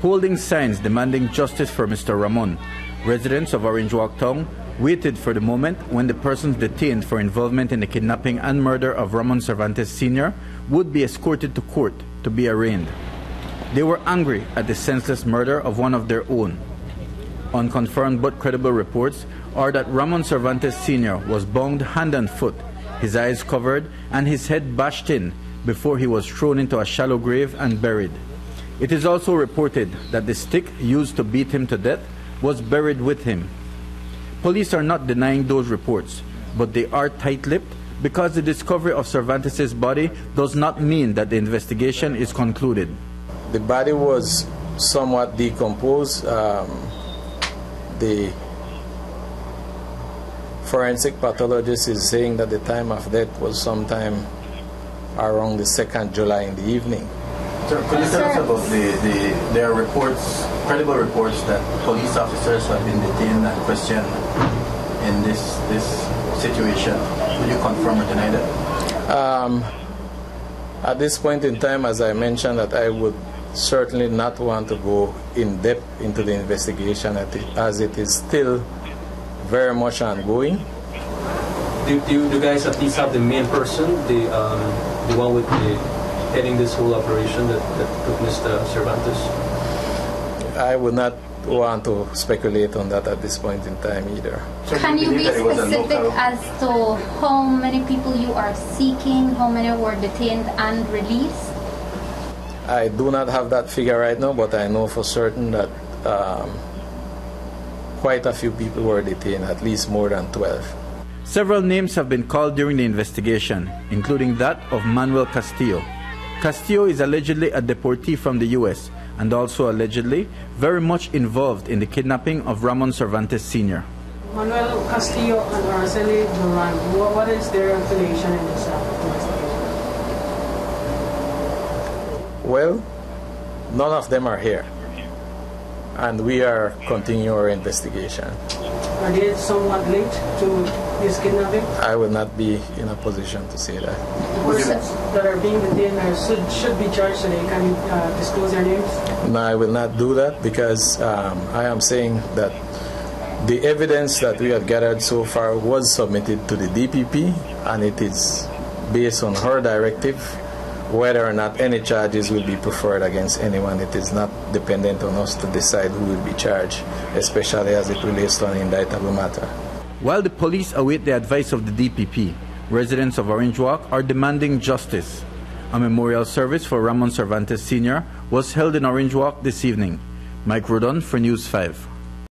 Holding signs demanding justice for Mr. Ramon, residents of Orange Walk Town waited for the moment when the persons detained for involvement in the kidnapping and murder of Ramon Cervantes Sr. would be escorted to court to be arraigned. They were angry at the senseless murder of one of their own. Unconfirmed but credible reports are that Ramon Cervantes Sr. was bound hand and foot, his eyes covered and his head bashed in before he was thrown into a shallow grave and buried. It is also reported that the stick used to beat him to death was buried with him. Police are not denying those reports, but they are tight-lipped because the discovery of Cervantes' body does not mean that the investigation is concluded. The body was somewhat decomposed. The forensic pathologist is saying that the time of death was sometime around the 2nd July in the evening. Sir, could you tell us about there are reports, credible reports, that police officers have been detained and questioned in this situation? Will you confirm or deny that? At this point in time, as I mentioned, that I would certainly not want to go in depth into the investigation as it is still very much ongoing. Do you guys at least have the main person, the one with the heading this whole operation that took Mr. Cervantes? I would not want to speculate on that at this point in time either. Can you be specific as to how many people you are seeking, how many were detained and released? I do not have that figure right now, but I know for certain that quite a few people were detained, at least more than 12. Several names have been called during the investigation, including that of Manuel Castillo. Castillo is allegedly a deportee from the U.S. and also allegedly very much involved in the kidnapping of Ramon Cervantes Sr. Manuel Castillo and Araceli Duran, what is their affiliation in this investigation? Well, none of them are here, and we are continuing our investigation. Are they somewhat linked to this kidnapping? I will not be in a position to say that. The persons that are being detained should be charged today. Can you disclose their names? No, I will not do that because I am saying that the evidence that we have gathered so far was submitted to the DPP, and it is based on her directive. Whether or not any charges will be preferred against anyone, it is not dependent on us to decide who will be charged, especially as it relates to an indictable matter. While the police await the advice of the DPP, residents of Orange Walk are demanding justice. A memorial service for Ramon Cervantes Sr. was held in Orange Walk this evening. Mike Rodon for News 5.